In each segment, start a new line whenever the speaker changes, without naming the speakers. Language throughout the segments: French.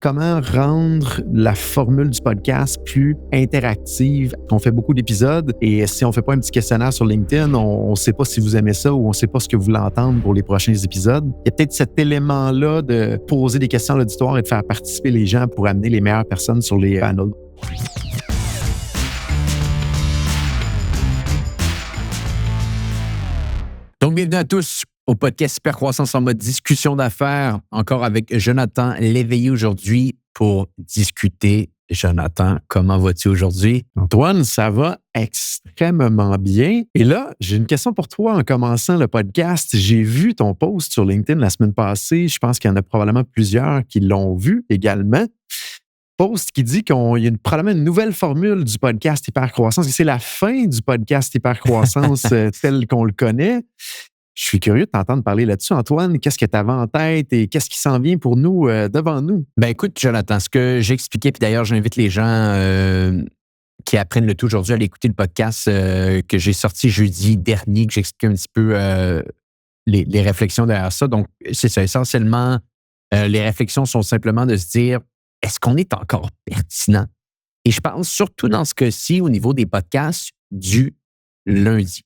Comment rendre la formule du podcast plus interactive? On fait beaucoup d'épisodes et si on ne fait pas un petit questionnaire sur LinkedIn, on ne sait pas si vous aimez ça ou on ne sait pas ce que vous voulez entendre pour les prochains épisodes. Il y a peut-être cet élément-là de poser des questions à l'auditoire et de faire participer les gens pour amener les meilleures personnes sur les panels.
Donc, bienvenue à tous au podcast Hypercroissance en mode discussion d'affaires, encore avec Jonathan Léveillé aujourd'hui pour discuter. Jonathan, comment vas-tu aujourd'hui?
Antoine, ça va extrêmement bien. Et là, j'ai une question pour toi en commençant le podcast. J'ai vu ton post sur LinkedIn la semaine passée. Je pense qu'il y en a probablement plusieurs qui l'ont vu également. Post qui dit qu'il y a probablement une nouvelle formule du podcast Hypercroissance et c'est la fin du podcast Hypercroissance tel qu'on le connaît. Je suis curieux de t'entendre parler là-dessus, Antoine. Qu'est-ce que tu avais en tête et qu'est-ce qui s'en vient pour nous, devant nous?
Ben écoute, Jonathan, ce que j'ai expliqué, puis d'ailleurs, j'invite les gens qui apprennent le tout aujourd'hui à aller écouter le podcast que j'ai sorti jeudi dernier, que j'explique un petit peu les réflexions derrière ça. Donc, c'est ça. Essentiellement, les réflexions sont simplement de se dire, est-ce qu'on est encore pertinent? Et je parle surtout dans ce cas-ci, au niveau des podcasts du lundi.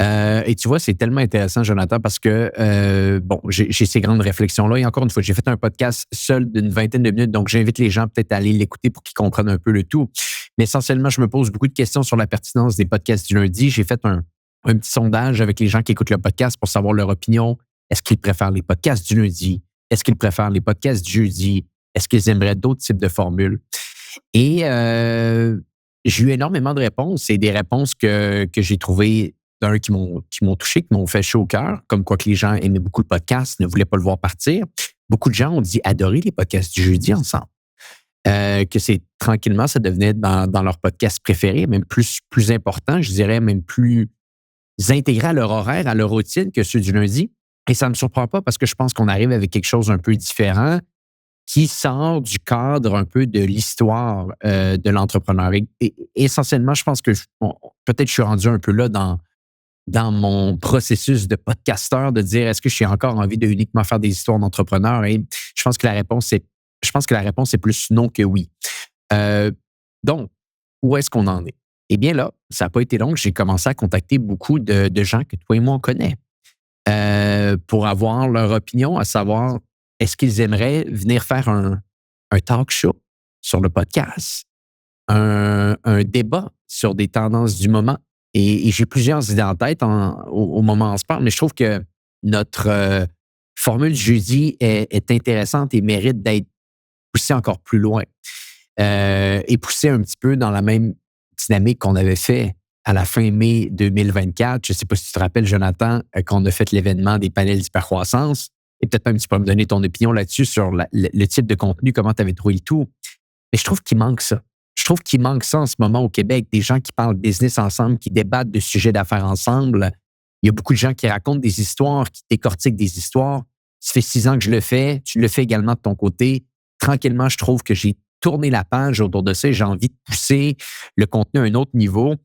Et tu vois, c'est tellement intéressant, Jonathan, parce que, j'ai ces grandes réflexions-là. Et encore une fois, j'ai fait un podcast seul d'une vingtaine de minutes, donc j'invite les gens peut-être à aller l'écouter pour qu'ils comprennent un peu le tout. Mais essentiellement, je me pose beaucoup de questions sur la pertinence des podcasts du lundi. J'ai fait un petit sondage avec les gens qui écoutent le podcast pour savoir leur opinion. Est-ce qu'ils préfèrent les podcasts du lundi? Est-ce qu'ils préfèrent les podcasts du jeudi? Est-ce qu'ils aimeraient d'autres types de formules? Et j'ai eu énormément de réponses et des réponses que j'ai trouvées d'un qui m'ont touché, qui m'ont fait chaud au cœur, comme quoi que les gens aimaient beaucoup le podcast, ne voulaient pas le voir partir. Beaucoup de gens ont dit adorer les podcasts du jeudi ensemble. Que c'est tranquillement, ça devenait dans leur podcast préféré, même plus important, je dirais même plus intégré à leur horaire, à leur routine que ceux du lundi. Et ça ne me surprend pas parce que je pense qu'on arrive avec quelque chose un peu différent qui sort du cadre un peu de l'histoire de l'entrepreneur. Et essentiellement, je pense que peut-être je suis rendu un peu là dans mon processus de podcasteur, de dire est-ce que j'ai encore envie de uniquement faire des histoires d'entrepreneurs? Et je pense que la réponse est plus non que oui. Donc, où est-ce qu'on en est? Eh bien là, ça n'a pas été long. J'ai commencé à contacter beaucoup de gens que toi et moi on connaît pour avoir leur opinion, à savoir est-ce qu'ils aimeraient venir faire un talk show sur le podcast, un débat sur des tendances du moment. Et j'ai plusieurs idées en tête au moment où on se parle, mais je trouve que notre formule du jeudi est intéressante et mérite d'être poussée encore plus loin et poussée un petit peu dans la même dynamique qu'on avait fait à la fin mai 2024. Je ne sais pas si tu te rappelles, Jonathan, qu'on a fait l'événement des panels d'hypercroissance. Et peut-être même tu peux me donner ton opinion là-dessus sur le type de contenu, comment tu avais trouvé le tout. Mais je trouve qu'il manque ça. Je trouve qu'il manque ça en ce moment au Québec, des gens qui parlent business ensemble, qui débattent de sujets d'affaires ensemble. Il y a beaucoup de gens qui racontent des histoires, qui décortiquent des histoires. Ça fait 6 ans que je le fais. Tu le fais également de ton côté. Tranquillement, je trouve que j'ai tourné la page autour de ça et j'ai envie de pousser le contenu à un autre niveau.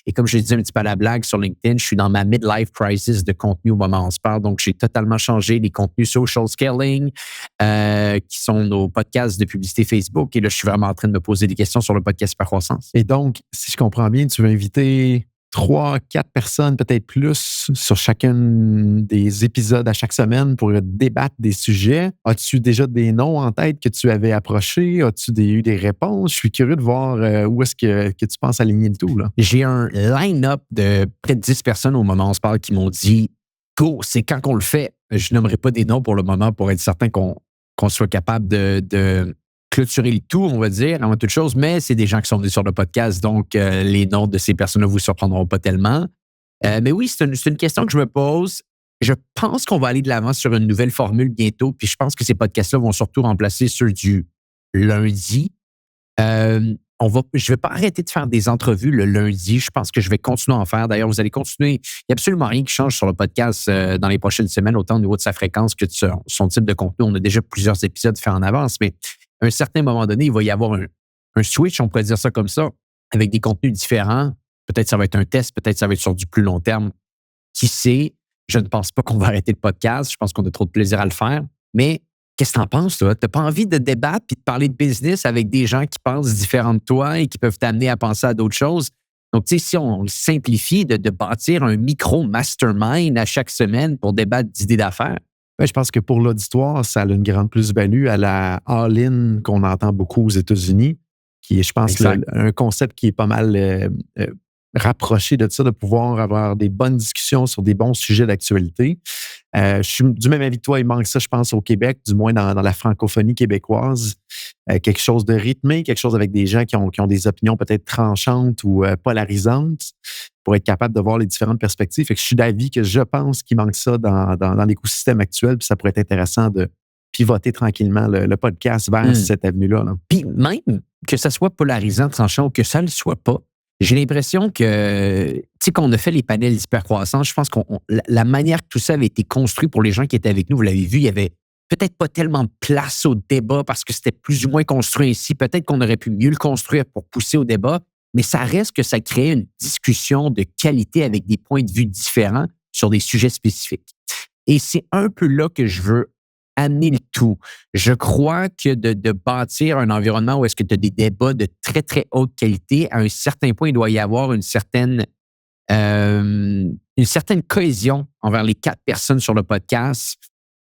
Et comme je l'ai dit un petit peu à la blague sur LinkedIn, je suis dans ma midlife crisis de contenu au moment où on se parle. Donc, j'ai totalement changé les contenus social scaling, qui sont nos podcasts de publicité Facebook. Et là, je suis vraiment en train de me poser des questions sur le podcast Hypercroissance.
Et donc, si je comprends bien, tu veux inviter 3, 4 personnes, peut-être plus, sur chacun des épisodes à chaque semaine pour débattre des sujets. As-tu déjà des noms en tête que tu avais approchés? As-tu eu des réponses? Je suis curieux de voir où est-ce que tu penses aligner le tout, là.
J'ai un line-up de près de 10 personnes au moment où on se parle qui m'ont dit « Go, c'est quand qu'on le fait. » Je nommerai pas des noms pour le moment pour être certain qu'on soit capable de clôturer le tout, on va dire, avant toute chose, mais c'est des gens qui sont venus sur le podcast, donc les noms de ces personnes-là ne vous surprendront pas tellement. Mais oui, c'est une question que je me pose. Je pense qu'on va aller de l'avant sur une nouvelle formule bientôt, puis je pense que ces podcasts-là vont surtout remplacer ceux du lundi. Je ne vais pas arrêter de faire des entrevues le lundi. Je pense que je vais continuer à en faire. D'ailleurs, vous allez continuer. Il n'y a absolument rien qui change sur le podcast dans les prochaines semaines, autant au niveau de sa fréquence que de son type de contenu. On a déjà plusieurs épisodes faits en avance, mais à un certain moment donné, il va y avoir un switch, on pourrait dire ça comme ça, avec des contenus différents. Peut-être ça va être un test, peut-être ça va être sur du plus long terme. Qui sait? Je ne pense pas qu'on va arrêter le podcast. Je pense qu'on a trop de plaisir à le faire. Mais Qu'est-ce que t'en penses, toi? T'as pas envie de débattre puis de parler de business avec des gens qui pensent différent de toi et qui peuvent t'amener à penser à d'autres choses? Donc, tu sais, si on le simplifie de bâtir un micro-mastermind à chaque semaine pour débattre d'idées d'affaires.
Ouais, je pense que pour l'auditoire, ça a une grande plus-value à la all-in qu'on entend beaucoup aux États-Unis, qui est, je pense,
Exact.
un concept qui est pas mal rapproché de ça, de pouvoir avoir des bonnes discussions sur des bons sujets d'actualité. Je suis du même avis que toi, il manque ça, je pense, au Québec, du moins dans la francophonie québécoise. Quelque chose de rythmé, quelque chose avec des gens qui ont des opinions peut-être tranchantes ou polarisantes pour être capable de voir les différentes perspectives. Fait que je suis d'avis que je pense qu'il manque ça dans l'écosystème actuel, puis ça pourrait être intéressant de pivoter tranquillement le podcast vers cette avenue-là. Là.
Puis même que ça soit polarisant, tranchant ou que ça ne le soit pas, j'ai l'impression que, tu sais, qu'on a fait les panels d'hypercroissance, je pense que la manière que tout ça avait été construit pour les gens qui étaient avec nous, vous l'avez vu, il y avait peut-être pas tellement de place au débat parce que c'était plus ou moins construit ainsi. Peut-être qu'on aurait pu mieux le construire pour pousser au débat, mais ça reste que ça crée une discussion de qualité avec des points de vue différents sur des sujets spécifiques. Et c'est un peu là que je veux amener le tout. Je crois que de bâtir un environnement où est-ce que tu as des débats de très, très haute qualité, à un certain point, il doit y avoir une certaine cohésion envers les 4 personnes sur le podcast,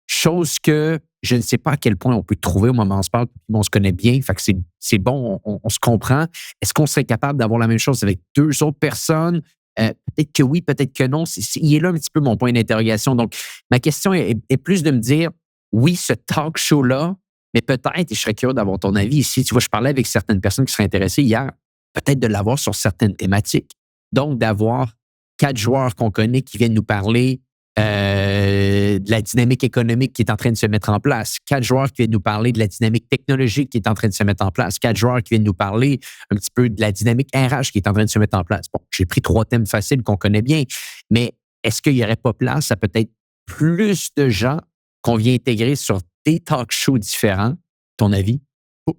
chose que je ne sais pas à quel point on peut trouver au moment où on se parle, on se connaît bien, fait que c'est bon, on se comprend. Est-ce qu'on serait capable d'avoir la même chose avec 2 autres personnes? Peut-être que oui, peut-être que non. Il est là un petit peu mon point d'interrogation. Donc, ma question est plus de me dire, oui, ce talk show-là, mais peut-être, et je serais curieux d'avoir ton avis ici, tu vois, je parlais avec certaines personnes qui seraient intéressées hier, peut-être de l'avoir sur certaines thématiques. Donc, d'avoir 4 joueurs qu'on connaît qui viennent nous parler de la dynamique économique qui est en train de se mettre en place, 4 joueurs qui viennent nous parler de la dynamique technologique qui est en train de se mettre en place, 4 joueurs qui viennent nous parler un petit peu de la dynamique RH qui est en train de se mettre en place. Bon, j'ai pris 3 thèmes faciles qu'on connaît bien, mais est-ce qu'il n'y aurait pas place à peut-être plus de gens qu'on vient intégrer sur des talk shows différents? Ton avis?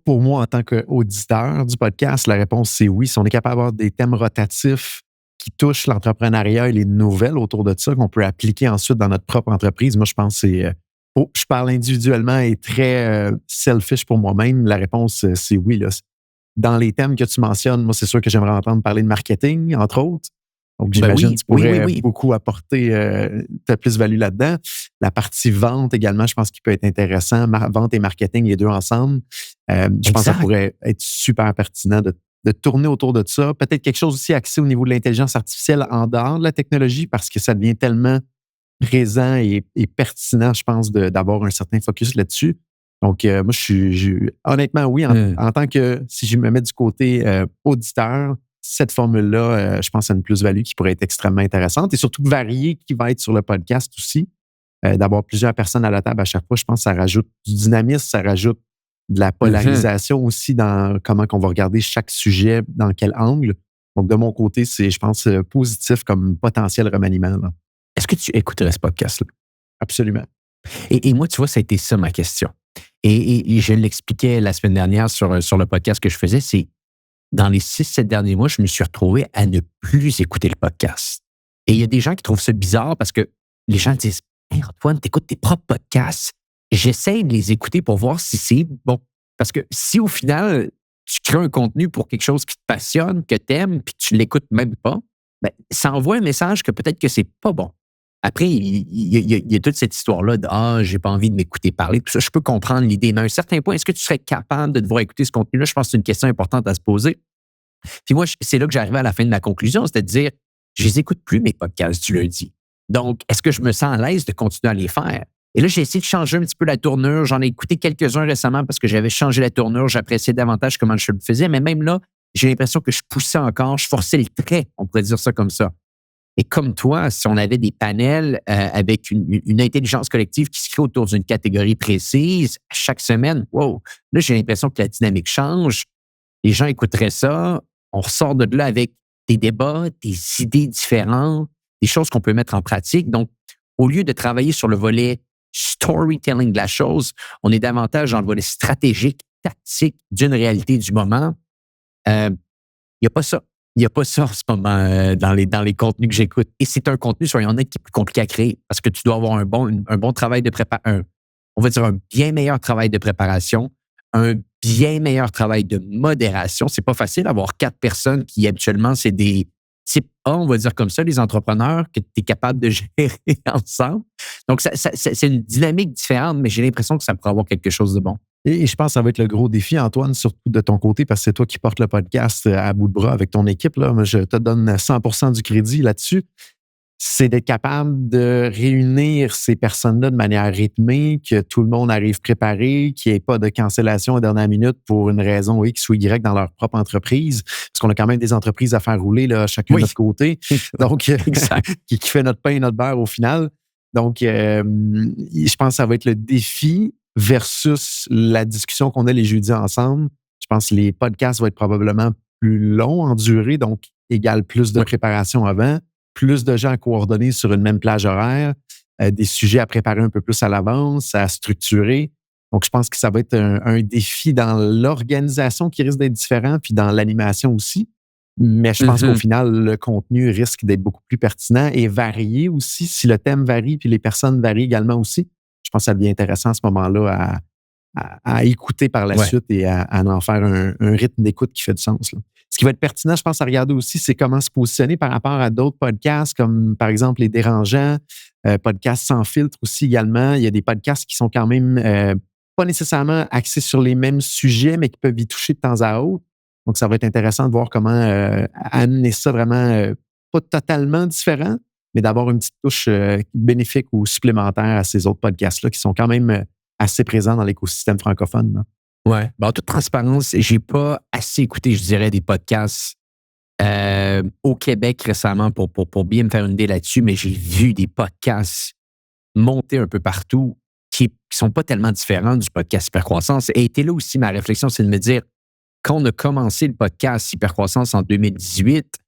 Pour moi, en tant qu'auditeur du podcast, la réponse, c'est oui. Si on est capable d'avoir des thèmes rotatifs qui touchent l'entrepreneuriat et les nouvelles autour de ça, qu'on peut appliquer ensuite dans notre propre entreprise, moi, je pense que c'est... je parle individuellement et très selfish pour moi-même. La réponse, c'est oui. Là. Dans les thèmes que tu mentionnes, moi, c'est sûr que j'aimerais entendre parler de marketing, entre autres. Donc, j'imagine que tu pourrais beaucoup apporter ta plus-value là-dedans. La partie vente également, je pense qu'il peut être intéressant. Vente et marketing, les deux ensemble. Je pense que ça pourrait être super pertinent de tourner autour de ça. Peut-être quelque chose aussi axé au niveau de l'intelligence artificielle en dehors de la technologie parce que ça devient tellement présent et pertinent, je pense, d'avoir un certain focus là-dessus. Donc, moi, honnêtement, oui, en tant que, si je me mets du côté auditeur, cette formule-là, je pense à une plus-value qui pourrait être extrêmement intéressante et surtout variée qui va être sur le podcast aussi. D'avoir plusieurs personnes à la table à chaque fois, je pense que ça rajoute du dynamisme, ça rajoute de la polarisation aussi dans comment on va regarder chaque sujet, dans quel angle. Donc, de mon côté, c'est, je pense, positif comme potentiel remaniement. Là.
Est-ce que tu écouterais ce podcast-là?
Absolument.
Et moi, tu vois, ça a été ça ma question. Et je l'expliquais la semaine dernière sur le podcast que je faisais, c'est dans les 6-7 derniers mois, je me suis retrouvé à ne plus écouter le podcast. Et il y a des gens qui trouvent ça bizarre parce que les gens disent « Hey Antoine, t'écoutes tes propres podcasts. » J'essaie de les écouter pour voir si c'est bon. Parce que si au final, tu crées un contenu pour quelque chose qui te passionne, que tu aimes, puis tu ne l'écoutes même pas, ben, ça envoie un message que peut-être que c'est pas bon. Après, il y a toute cette histoire-là de « Ah, j'ai pas envie de m'écouter parler ». Tout ça, je peux comprendre l'idée. Mais à un certain point, est-ce que tu serais capable de devoir écouter ce contenu-là? Je pense que c'est une question importante à se poser. Puis moi, c'est là que j'arrivais à la fin de ma conclusion, c'est de dire « Je les écoute plus, mes podcasts du lundi. Donc, est-ce que je me sens à l'aise de continuer à les faire? » Et là, j'ai essayé de changer un petit peu la tournure. J'en ai écouté quelques-uns récemment parce que j'avais changé la tournure. J'appréciais davantage comment je le faisais. Mais même là, j'ai l'impression que je poussais encore. Je forçais le trait, on pourrait dire ça comme ça. Et comme toi, si on avait des panels avec une intelligence collective qui se crée autour d'une catégorie précise, chaque semaine, wow, là, j'ai l'impression que la dynamique change. Les gens écouteraient ça. On ressort de là avec des débats, des idées différentes, des choses qu'on peut mettre en pratique. Donc, au lieu de travailler sur le volet storytelling de la chose, on est davantage dans le volet stratégique, tactique d'une réalité du moment. Il n'y a pas ça. Il n'y a pas ça en ce moment dans les contenus que j'écoute. Et c'est un contenu, soyons honnêtes, qui est plus compliqué à créer parce que tu dois avoir un bon travail de préparation, on va dire, un bien meilleur travail de préparation, un bien meilleur travail de modération. C'est pas facile d'avoir 4 personnes qui, habituellement, c'est des type A, on va dire comme ça, les entrepreneurs que tu es capable de gérer ensemble. Donc, c'est une dynamique différente, mais j'ai l'impression que ça pourrait avoir quelque chose de bon.
Et je pense que ça va être le gros défi, Antoine, surtout de ton côté, parce que c'est toi qui portes le podcast à bout de bras avec ton équipe. Là. Moi, je te donne 100% du crédit là-dessus. C'est d'être capable de réunir ces personnes-là de manière rythmée, que tout le monde arrive préparé, qu'il n'y ait pas de cancellation à dernière minute pour une raison X ou Y dans leur propre entreprise, parce qu'on a quand même des entreprises à faire rouler là, chacun de notre côté. Donc, qui fait notre pain et notre beurre au final. Donc, je pense que ça va être le défi versus la discussion qu'on a les jeudis ensemble. Je pense que les podcasts vont être probablement plus longs en durée, donc égale plus de préparation avant, plus de gens à coordonner sur une même plage horaire, des sujets à préparer un peu plus à l'avance, à structurer. Donc, je pense que ça va être un défi dans l'organisation qui risque d'être différent, puis dans l'animation aussi. Mais je pense qu'au final, le contenu risque d'être beaucoup plus pertinent et varié aussi. Si le thème varie, puis les personnes varient également aussi, je pense que ça devient intéressant à ce moment-là à écouter par la suite et à en faire un rythme d'écoute qui fait du sens. Là. Ce qui va être pertinent, je pense, à regarder aussi, c'est comment se positionner par rapport à d'autres podcasts, comme par exemple Les Dérangeants, podcasts sans filtre aussi également. Il y a des podcasts qui sont quand même pas nécessairement axés sur les mêmes sujets, mais qui peuvent y toucher de temps à autre. Donc, ça va être intéressant de voir comment amener ça vraiment pas totalement différent, mais d'avoir une petite touche bénéfique ou supplémentaire à ces autres podcasts-là qui sont quand même assez présents dans l'écosystème francophone. Là.
Ouais. En toute transparence, j'ai pas assez écouté, je dirais, des podcasts au Québec récemment pour bien me faire une idée là-dessus, mais j'ai vu des podcasts monter un peu partout qui sont pas tellement différents du podcast Hypercroissance. Et là aussi, ma réflexion, c'est de me dire, quand on a commencé le podcast Hypercroissance en 2018,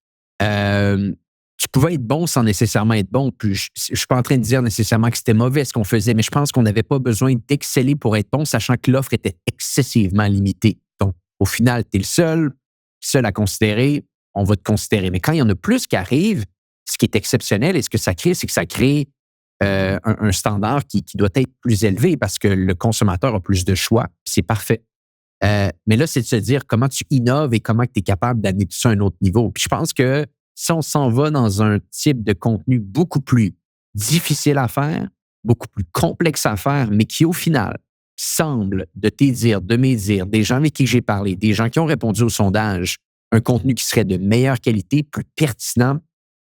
tu pouvais être bon sans nécessairement être bon. Puis je ne suis pas en train de dire nécessairement que c'était mauvais ce qu'on faisait, mais je pense qu'on n'avait pas besoin d'exceller pour être bon, sachant que l'offre était excessivement limitée. Donc, au final, tu es le seul à considérer, on va te considérer. Mais quand il y en a plus qui arrivent, ce qui est exceptionnel et ce que ça crée, c'est que ça crée un standard qui doit être plus élevé parce que le consommateur a plus de choix. C'est parfait. Mais là, c'est de se dire comment tu innoves et comment tu es capable d'amener tout ça à un autre niveau. Puis je pense que si on s'en va dans un type de contenu beaucoup plus difficile à faire, beaucoup plus complexe à faire, mais qui au final semble de tes dires, de mes dires, des gens avec qui j'ai parlé, des gens qui ont répondu au sondage, un contenu qui serait de meilleure qualité, plus pertinent,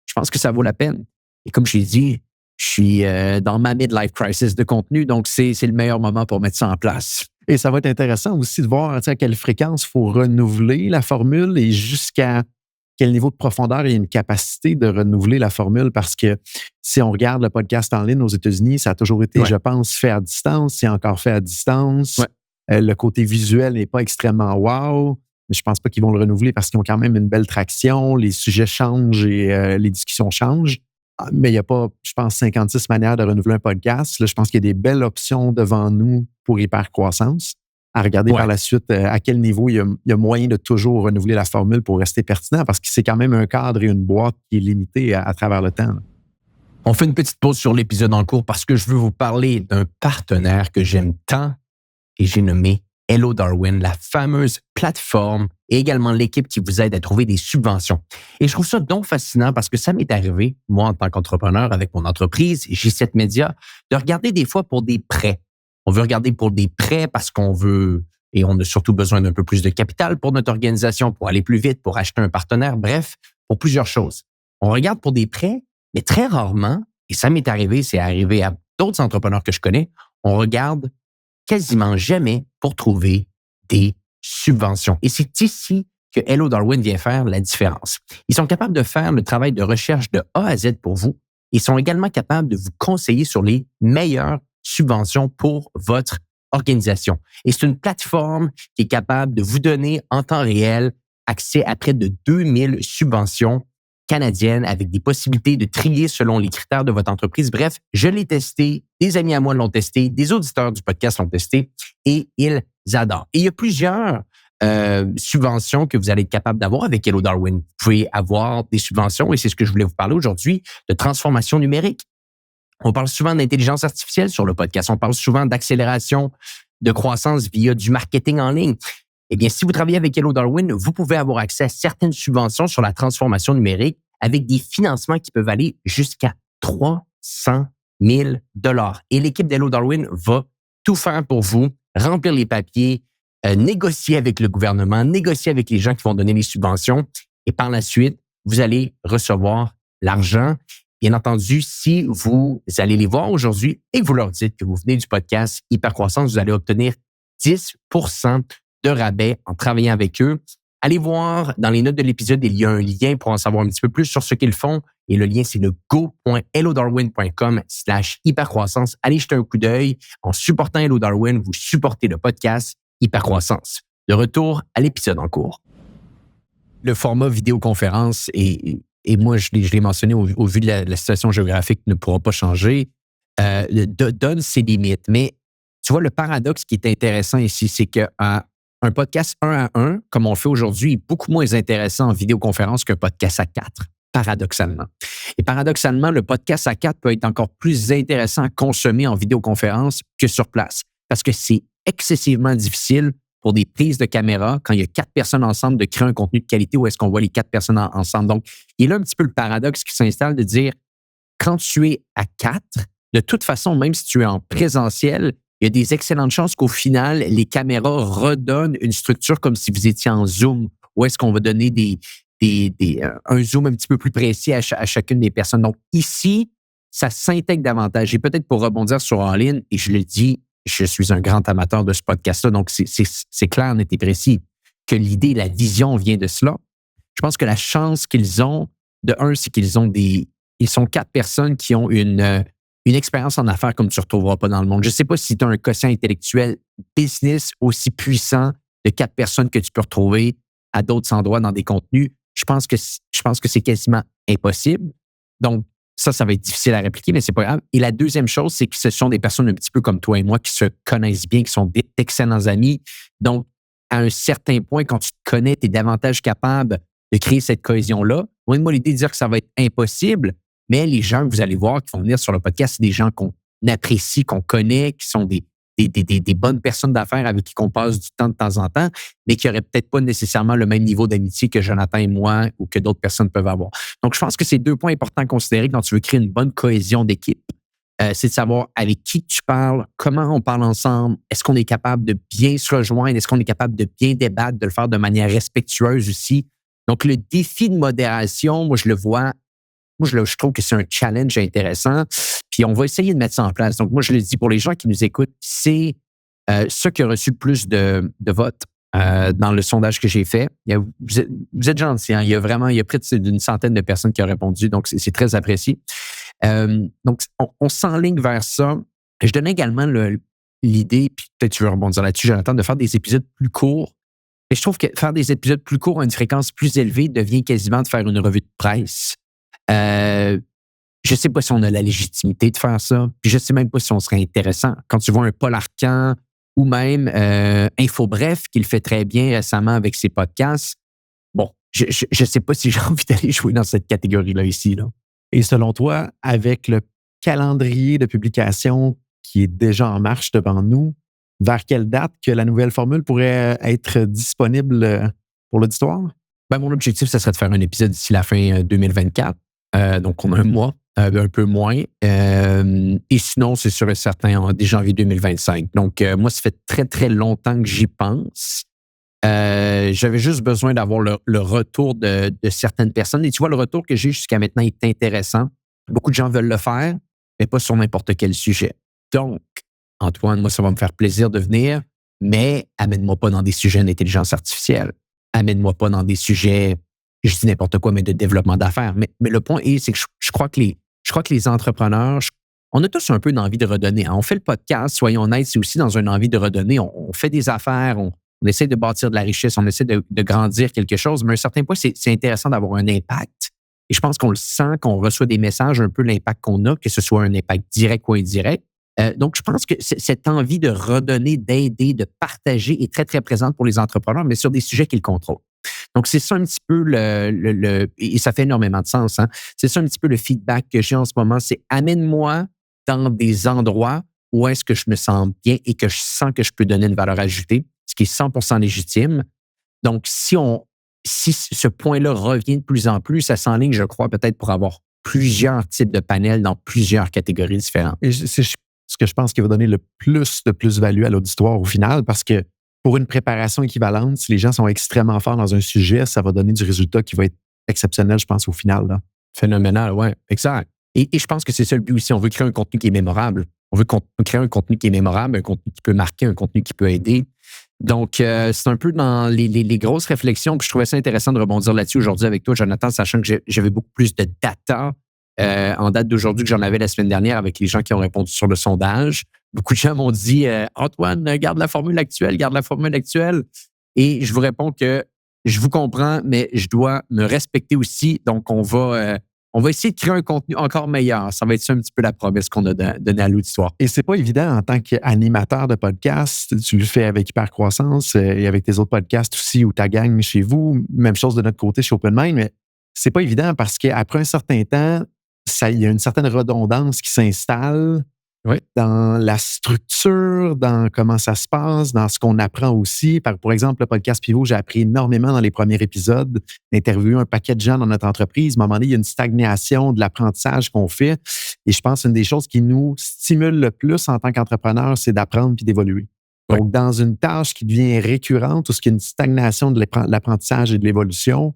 je pense que ça vaut la peine. Et comme je l'ai dit, je suis dans ma midlife crisis de contenu, donc c'est le meilleur moment pour mettre ça en place.
Et ça va être intéressant aussi de voir à quelle fréquence il faut renouveler la formule et jusqu'à quel niveau de profondeur il y a une capacité de renouveler la formule parce que si on regarde le podcast en ligne aux États-Unis, ça a toujours été, je pense, fait à distance. C'est encore fait à distance. Le côté visuel n'est pas extrêmement wow. Mais je pense pas qu'ils vont le renouveler parce qu'ils ont quand même une belle traction. Les sujets changent et les discussions changent. Mais il n'y a pas, je pense, 56 manières de renouveler un podcast. Là, je pense qu'il y a des belles options devant nous pour Hypercroissance. À regarder par la suite à quel niveau il y a moyen de toujours renouveler la formule pour rester pertinent parce que c'est quand même un cadre et une boîte qui est limitée à travers le temps.
On fait une petite pause sur l'épisode en cours parce que je veux vous parler d'un partenaire que j'aime tant et j'ai nommé Hello Darwin, la fameuse plateforme et également l'équipe qui vous aide à trouver des subventions. Et je trouve ça donc fascinant parce que ça m'est arrivé, moi en tant qu'entrepreneur avec mon entreprise, J7 Media, de regarder des fois pour des prêts. On veut regarder pour des prêts parce qu'on veut, et on a surtout besoin d'un peu plus de capital pour notre organisation, pour aller plus vite, pour acheter un partenaire, bref, pour plusieurs choses. On regarde pour des prêts, mais très rarement, et ça m'est arrivé, c'est arrivé à d'autres entrepreneurs que je connais, on regarde quasiment jamais pour trouver des subventions. Et c'est ici que Hello Darwin vient faire la différence. Ils sont capables de faire le travail de recherche de A à Z pour vous. Ils sont également capables de vous conseiller sur les meilleures subventions pour votre organisation. Et c'est une plateforme qui est capable de vous donner en temps réel accès à près de 2000 subventions canadiennes avec des possibilités de trier selon les critères de votre entreprise. Bref, je l'ai testé, des amis à moi l'ont testé, des auditeurs du podcast l'ont testé et ils adorent. Et il y a plusieurs subventions que vous allez être capable d'avoir avec Hello Darwin. Vous pouvez avoir des subventions, et c'est ce que je voulais vous parler aujourd'hui, de transformation numérique. On parle souvent d'intelligence artificielle sur le podcast. On parle souvent d'accélération de croissance via du marketing en ligne. Eh bien, si vous travaillez avec Hello Darwin, vous pouvez avoir accès à certaines subventions sur la transformation numérique avec des financements qui peuvent aller jusqu'à 300 000 $. Et l'équipe d'Hello Darwin va tout faire pour vous, remplir les papiers, négocier avec le gouvernement, négocier avec les gens qui vont donner les subventions. Et par la suite, vous allez recevoir l'argent. Bien entendu, si vous allez les voir aujourd'hui et que vous leur dites que vous venez du podcast Hypercroissance, vous allez obtenir 10 % de rabais en travaillant avec eux. Allez voir dans les notes de l'épisode, il y a un lien pour en savoir un petit peu plus sur ce qu'ils font. Et le lien, c'est le go.hellodarwin.com/hypercroissance. Allez jeter un coup d'œil. En supportant Hello Darwin, vous supportez le podcast Hypercroissance. De retour à l'épisode en cours. Le format vidéoconférence et moi, je l'ai mentionné au vu de la situation géographique ne pourra pas changer, donne ses limites. Mais tu vois, le paradoxe qui est intéressant ici, c'est qu'un podcast 1 à 1, comme on le fait aujourd'hui, est beaucoup moins intéressant en vidéoconférence qu'un podcast à 4, paradoxalement. Et paradoxalement, le podcast à 4 peut être encore plus intéressant à consommer en vidéoconférence que sur place, parce que c'est excessivement difficile pour des prises de caméra, quand il y a 4 personnes ensemble, de créer un contenu de qualité où est-ce qu'on voit les 4 personnes ensemble. Donc, il y a là un petit peu le paradoxe qui s'installe de dire, quand tu es à 4, de toute façon, même si tu es en présentiel, il y a des excellentes chances qu'au final, les caméras redonnent une structure comme si vous étiez en Zoom, où est-ce qu'on va donner un zoom un petit peu plus précis à chacune des personnes. Donc, ici, ça s'intègre davantage. Et peut-être pour rebondir sur All In, et je le dis, je suis un grand amateur de ce podcast-là, donc c'est clair, net et précis, que l'idée, la vision vient de cela. Je pense que la chance qu'ils ont, de un, c'est qu'ils sont 4 personnes qui ont une expérience en affaires comme tu ne retrouveras pas dans le monde. Je ne sais pas si tu as un quotient intellectuel business aussi puissant de 4 personnes que tu peux retrouver à d'autres endroits dans des contenus. Je pense que c'est quasiment impossible. Donc, ça va être difficile à répliquer, mais c'est pas grave. Et la deuxième chose, c'est que ce sont des personnes un petit peu comme toi et moi qui se connaissent bien, qui sont d'excellents amis. Donc, à un certain point, quand tu te connais, tu es davantage capable de créer cette cohésion-là. Moi, l'idée de dire que ça va être impossible, mais les gens que vous allez voir qui vont venir sur le podcast, c'est des gens qu'on apprécie, qu'on connaît, qui sont des bonnes personnes d'affaires avec qui on passe du temps de temps en temps, mais qui n'auraient peut-être pas nécessairement le même niveau d'amitié que Jonathan et moi ou que d'autres personnes peuvent avoir. Donc, je pense que c'est 2 points importants à considérer quand tu veux créer une bonne cohésion d'équipe. C'est de savoir avec qui tu parles, comment on parle ensemble, est-ce qu'on est capable de bien se rejoindre, est-ce qu'on est capable de bien débattre, de le faire de manière respectueuse aussi. Donc, le défi de modération, moi, je trouve que c'est un challenge intéressant. Puis, on va essayer de mettre ça en place. Donc, moi, je le dis pour les gens qui nous écoutent, c'est ce qui a reçu le plus de votes dans le sondage que j'ai fait. Vous êtes gentils, hein? Il y a près d'une centaine de personnes qui ont répondu. Donc, c'est très apprécié. Donc, on s'enligne vers ça. Je donne également l'idée, puis peut-être tu veux rebondir là-dessus, Jonathan, de faire des épisodes plus courts. Et je trouve que faire des épisodes plus courts à une fréquence plus élevée devient quasiment de faire une revue de presse. Je ne sais pas si on a la légitimité de faire ça, puis je ne sais même pas si on serait intéressant. Quand tu vois un Paul Arcand ou même InfoBref, qui le fait très bien récemment avec ses podcasts, bon, je ne sais pas si j'ai envie d'aller jouer dans cette catégorie-là ici. Là.
Et selon toi, avec le calendrier de publication qui est déjà en marche devant nous, vers quelle date que la nouvelle formule pourrait être disponible pour l'auditoire?
Ben, mon objectif, ce serait de faire un épisode d'ici la fin 2024. Donc, on a un mois, un peu moins. Et sinon, c'est sûr et certain, dès janvier 2025. Donc, moi, ça fait très, très longtemps que j'y pense. J'avais juste besoin d'avoir le retour de certaines personnes. Et tu vois, le retour que j'ai jusqu'à maintenant est intéressant. Beaucoup de gens veulent le faire, mais pas sur n'importe quel sujet. Donc, Antoine, moi, ça va me faire plaisir de venir, mais amène-moi pas dans des sujets d'intelligence artificielle. Amène-moi pas dans des sujets, je dis n'importe quoi, mais de développement d'affaires. Mais le point est, c'est que je crois que les entrepreneurs, on a tous un peu une envie de redonner. On fait le podcast, soyons honnêtes, c'est aussi dans une envie de redonner. On fait des affaires, on essaie de bâtir de la richesse, on essaie de grandir quelque chose, mais à un certain point, c'est intéressant d'avoir un impact. Et je pense qu'on le sent, qu'on reçoit des messages, un peu l'impact qu'on a, que ce soit un impact direct ou indirect. Donc, je pense que cette envie de redonner, d'aider, de partager est très, très présente pour les entrepreneurs, mais sur des sujets qu'ils contrôlent. Donc, c'est ça un petit peu et ça fait énormément de sens, hein. C'est ça un petit peu le feedback que j'ai en ce moment, c'est amène-moi dans des endroits où est-ce que je me sens bien et que je sens que je peux donner une valeur ajoutée, ce qui est 100% légitime. Donc, si ce point-là revient de plus en plus, ça s'enligne, je crois, peut-être pour avoir plusieurs types de panels dans plusieurs catégories différentes.
Et c'est ce que je pense qui va donner le plus de plus-value à l'auditoire au final, parce que pour une préparation équivalente, si les gens sont extrêmement forts dans un sujet, ça va donner du résultat qui va être exceptionnel, je pense, au final. Là.
Phénoménal, oui, exact. Et je pense que c'est ça le but aussi. On veut créer un contenu qui est mémorable. On veut créer un contenu qui est mémorable, un contenu qui peut marquer, un contenu qui peut aider. Donc, c'est un peu dans les grosses réflexions. Puis je trouvais ça intéressant de rebondir là-dessus aujourd'hui avec toi, Jonathan, sachant que j'avais beaucoup plus de data en date d'aujourd'hui que j'en avais la semaine dernière avec les gens qui ont répondu sur le sondage. Beaucoup de gens m'ont dit « Antoine, garde la formule actuelle, garde la formule actuelle. » Et je vous réponds que je vous comprends, mais je dois me respecter aussi. Donc, on va essayer de créer un contenu encore meilleur. Ça va être ça un petit peu la promesse qu'on a donnée à l'auditoire.
Et c'est pas évident en tant qu'animateur de podcast. Tu le fais avec Hypercroissance et avec tes autres podcasts aussi ou ta gang chez vous. Même chose de notre côté chez Open Mind, mais c'est pas évident parce qu'après un certain temps, il y a une certaine redondance qui s'installe dans la structure, dans comment ça se passe, dans ce qu'on apprend aussi. Pour exemple, le podcast Pivot, j'ai appris énormément dans les premiers épisodes, d'interviewer un paquet de gens dans notre entreprise. À un moment donné, il y a une stagnation de l'apprentissage qu'on fait. Et je pense qu'une des choses qui nous stimule le plus en tant qu'entrepreneur, c'est d'apprendre puis d'évoluer. Donc, dans une tâche qui devient récurrente, où il y a une stagnation de l'apprentissage et de l'évolution,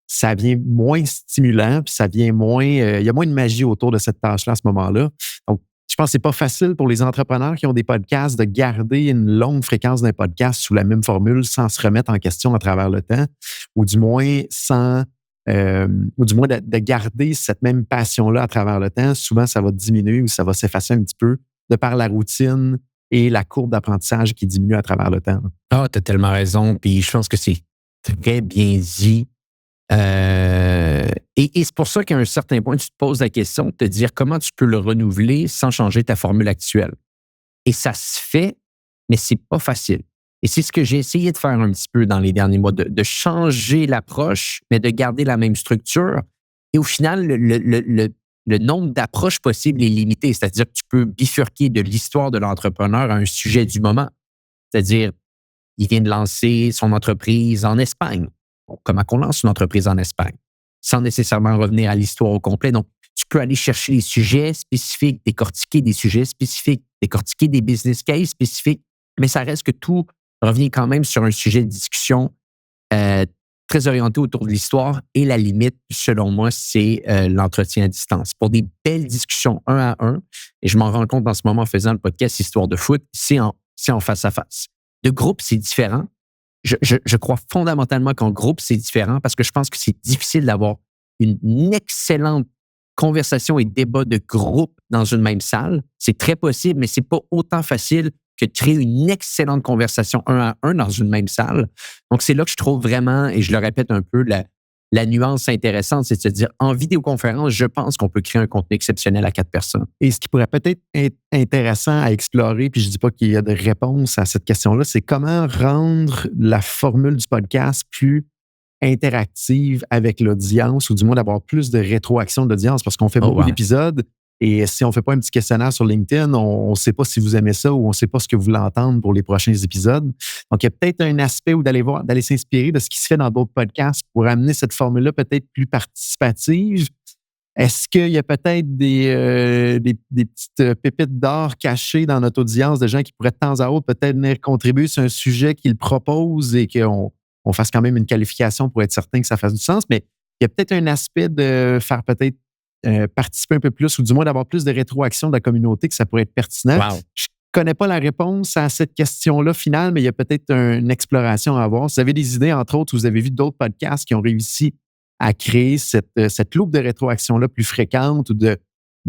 ça devient moins stimulant, puis ça devient moins. Il y a moins de magie autour de cette tâche-là à ce moment-là. Donc, je pense que c'est pas facile pour les entrepreneurs qui ont des podcasts de garder une longue fréquence d'un podcast sous la même formule sans se remettre en question à travers le temps, ou du moins de garder cette même passion-là à travers le temps. Souvent, ça va diminuer ou ça va s'effacer un petit peu de par la routine et la courbe d'apprentissage qui diminue à travers le temps.
Ah, tu as tellement raison. Puis je pense que c'est très bien dit. Et c'est pour ça qu'à un certain point, tu te poses la question de te dire comment tu peux le renouveler sans changer ta formule actuelle. Et ça se fait, mais c'est pas facile. Et c'est ce que j'ai essayé de faire un petit peu dans les derniers mois, de changer l'approche, mais de garder la même structure. Et au final, le nombre d'approches possibles est limité. C'est-à-dire que tu peux bifurquer de l'histoire de l'entrepreneur à un sujet du moment. C'est-à-dire, il vient de lancer son entreprise en Espagne. Bon, comment on lance une entreprise en Espagne? Sans nécessairement revenir à l'histoire au complet. Donc, tu peux aller chercher des sujets spécifiques, décortiquer des sujets spécifiques, décortiquer des business cases spécifiques, mais ça reste que tout revient quand même sur un sujet de discussion très orienté autour de l'histoire. Et la limite, selon moi, c'est l'entretien à distance. Pour des belles discussions un à un, et je m'en rends compte en ce moment en faisant le podcast Histoire de foot, c'est en face à face. De groupe, c'est différent. Je crois fondamentalement qu'en groupe, c'est différent parce que je pense que c'est difficile d'avoir une excellente conversation et débat de groupe dans une même salle. C'est très possible, mais c'est pas autant facile que de créer une excellente conversation un à un dans une même salle. Donc, c'est là que je trouve vraiment, et je le répète un peu, la nuance intéressante, c'est de se dire, en vidéoconférence, je pense qu'on peut créer un contenu exceptionnel à 4 personnes.
Et ce qui pourrait peut-être être intéressant à explorer, puis je ne dis pas qu'il y a de réponse à cette question-là, c'est comment rendre la formule du podcast plus interactive avec l'audience, ou du moins d'avoir plus de rétroaction de l'audience, parce qu'on fait beaucoup d'épisodes, et si on ne fait pas un petit questionnaire sur LinkedIn, on ne sait pas si vous aimez ça ou on ne sait pas ce que vous voulez entendre pour les prochains épisodes. Donc, il y a peut-être un aspect où d'aller s'inspirer de ce qui se fait dans d'autres podcasts pour amener cette formule-là peut-être plus participative. Est-ce qu'il y a peut-être des petites pépites d'or cachées dans notre audience de gens qui pourraient de temps à autre peut-être venir contribuer sur un sujet qu'ils proposent et qu'on fasse quand même une qualification pour être certain que ça fasse du sens? Mais il y a peut-être un aspect de faire peut-être participer un peu plus ou du moins d'avoir plus de rétroaction de la communauté que ça pourrait être pertinent.
Wow.
Je ne connais pas la réponse à cette question-là finale, mais il y a peut-être une exploration à avoir. Si vous avez des idées, entre autres, vous avez vu d'autres podcasts qui ont réussi à créer cette loupe de rétroaction-là plus fréquente ou de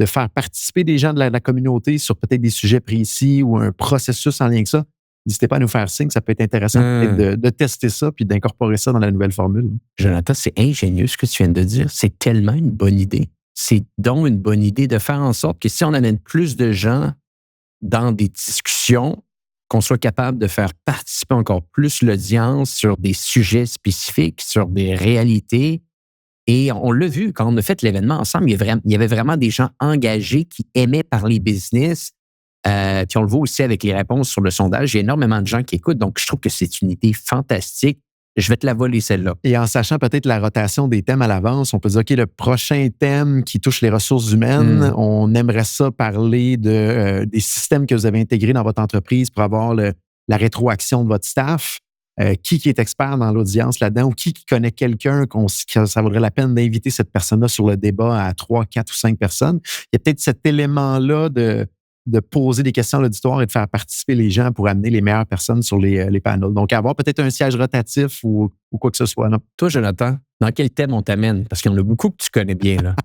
faire participer des gens de la communauté sur peut-être des sujets précis ou un processus en lien avec ça, n'hésitez pas à nous faire signe. Ça peut être intéressant peut-être de tester ça puis d'incorporer ça dans la nouvelle formule.
Jonathan, c'est ingénieux ce que tu viens de dire. C'est tellement une bonne idée. C'est donc une bonne idée de faire en sorte que si on amène plus de gens dans des discussions, qu'on soit capable de faire participer encore plus l'audience sur des sujets spécifiques, sur des réalités, Et on l'a vu quand on a fait l'événement ensemble, il y avait vraiment des gens engagés qui aimaient parler business. Puis on le voit aussi avec les réponses sur le sondage. Il y a énormément de gens qui écoutent. Donc, je trouve que c'est une idée fantastique. Je vais te la voler, celle-là.
Et en sachant peut-être la rotation des thèmes à l'avance, on peut dire, OK, le prochain thème qui touche les ressources humaines, on aimerait ça parler des systèmes que vous avez intégrés dans votre entreprise pour avoir la rétroaction de votre staff. Qui est expert dans l'audience là-dedans ou qui connaît quelqu'un que ça vaudrait la peine d'inviter cette personne-là sur le débat à 3, 4 ou 5 personnes. Il y a peut-être cet élément-là de poser des questions à l'auditoire et de faire participer les gens pour amener les meilleures personnes sur les panels. Donc, avoir peut-être un siège rotatif ou quoi que ce soit. Non?
Toi, Jonathan, dans quel thème on t'amène? Parce qu'il y en a beaucoup que tu connais bien, là.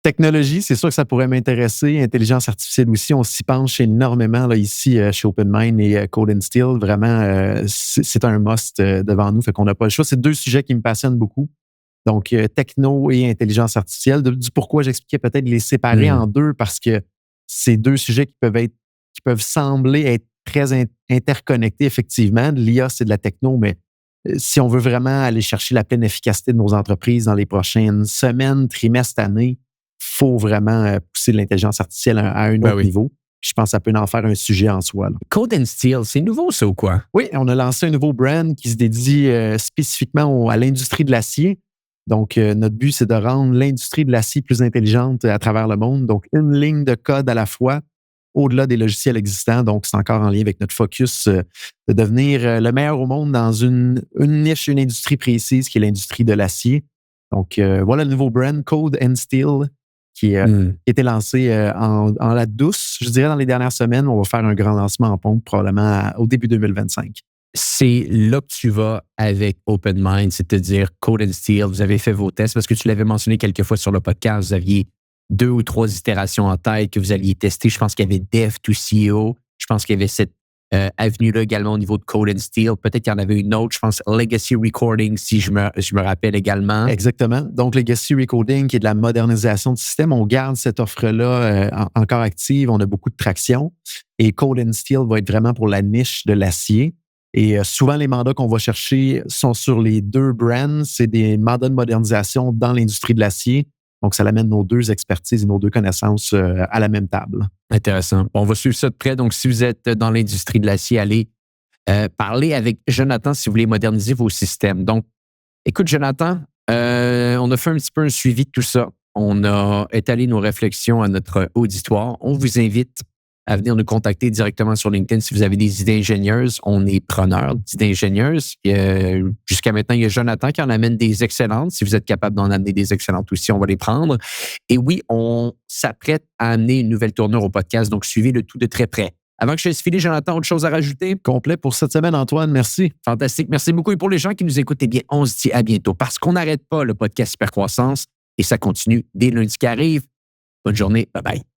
Technologie, c'est sûr que ça pourrait m'intéresser. Intelligence artificielle aussi, on s'y penche énormément là, ici chez OpenMind et Code & Steel. Vraiment, c'est un must devant nous, fait qu'on n'a pas le choix. C'est deux sujets qui me passionnent beaucoup. Donc, techno et intelligence artificielle. Du pourquoi j'expliquais peut-être les séparer en deux, parce que c'est deux sujets qui peuvent sembler être très interconnectés, effectivement. L'IA, c'est de la techno, mais si on veut vraiment aller chercher la pleine efficacité de nos entreprises dans les prochaines semaines, trimestres, années, il faut vraiment pousser l'intelligence artificielle à un autre niveau. Je pense que ça peut en faire un sujet en soi. Là.
Code & Steel, c'est nouveau ça ou quoi?
Oui, on a lancé un nouveau brand qui se dédie spécifiquement à l'industrie de l'acier. Donc, notre but, c'est de rendre l'industrie de l'acier plus intelligente à travers le monde. Donc, une ligne de code à la fois, au-delà des logiciels existants. Donc, c'est encore en lien avec notre focus de devenir le meilleur au monde dans une niche, une industrie précise qui est l'industrie de l'acier. Donc, voilà le nouveau brand, Code & Steel, qui a été lancé en la douce. Je dirais dans les dernières semaines, on va faire un grand lancement en pompe, probablement au début 2025.
C'est là que tu vas avec OpenMind, c'est-à-dire Code & Steel. Vous avez fait vos tests parce que tu l'avais mentionné quelques fois sur le podcast. Vous aviez 2 ou 3 itérations en tête que vous alliez tester. Je pense qu'il y avait Dev to CEO. Je pense qu'il y avait cette avenue-là également au niveau de Code & Steel. Peut-être qu'il y en avait une autre, je pense Legacy Recording, si je me rappelle également.
Exactement. Donc, Legacy Recording, qui est de la modernisation du système, on garde cette offre-là encore active. On a beaucoup de traction. Et Code & Steel va être vraiment pour la niche de l'acier. Et souvent, les mandats qu'on va chercher sont sur les deux brands. C'est des mandats de modernisation dans l'industrie de l'acier. Donc, ça amène nos deux expertises et nos deux connaissances à la même table.
Intéressant. On va suivre ça de près. Donc, si vous êtes dans l'industrie de l'acier, allez parler avec Jonathan si vous voulez moderniser vos systèmes. Donc, écoute, Jonathan, on a fait un petit peu un suivi de tout ça. On a étalé nos réflexions à notre auditoire. On vous invite à venir nous contacter directement sur LinkedIn si vous avez des idées ingénieuses. On est preneurs d'idées ingénieuses. Jusqu'à maintenant, il y a Jonathan qui en amène des excellentes. Si vous êtes capable d'en amener des excellentes aussi, on va les prendre. Et oui, on s'apprête à amener une nouvelle tournure au podcast, donc suivez le tout de très près. Avant que je laisse filer, Jonathan, autre chose à rajouter?
Complet pour cette semaine, Antoine. Merci.
Fantastique. Merci beaucoup. Et pour les gens qui nous écoutent, eh bien, on se dit à bientôt parce qu'on n'arrête pas le podcast Hypercroissance et ça continue dès lundi qui arrive. Bonne journée. Bye bye.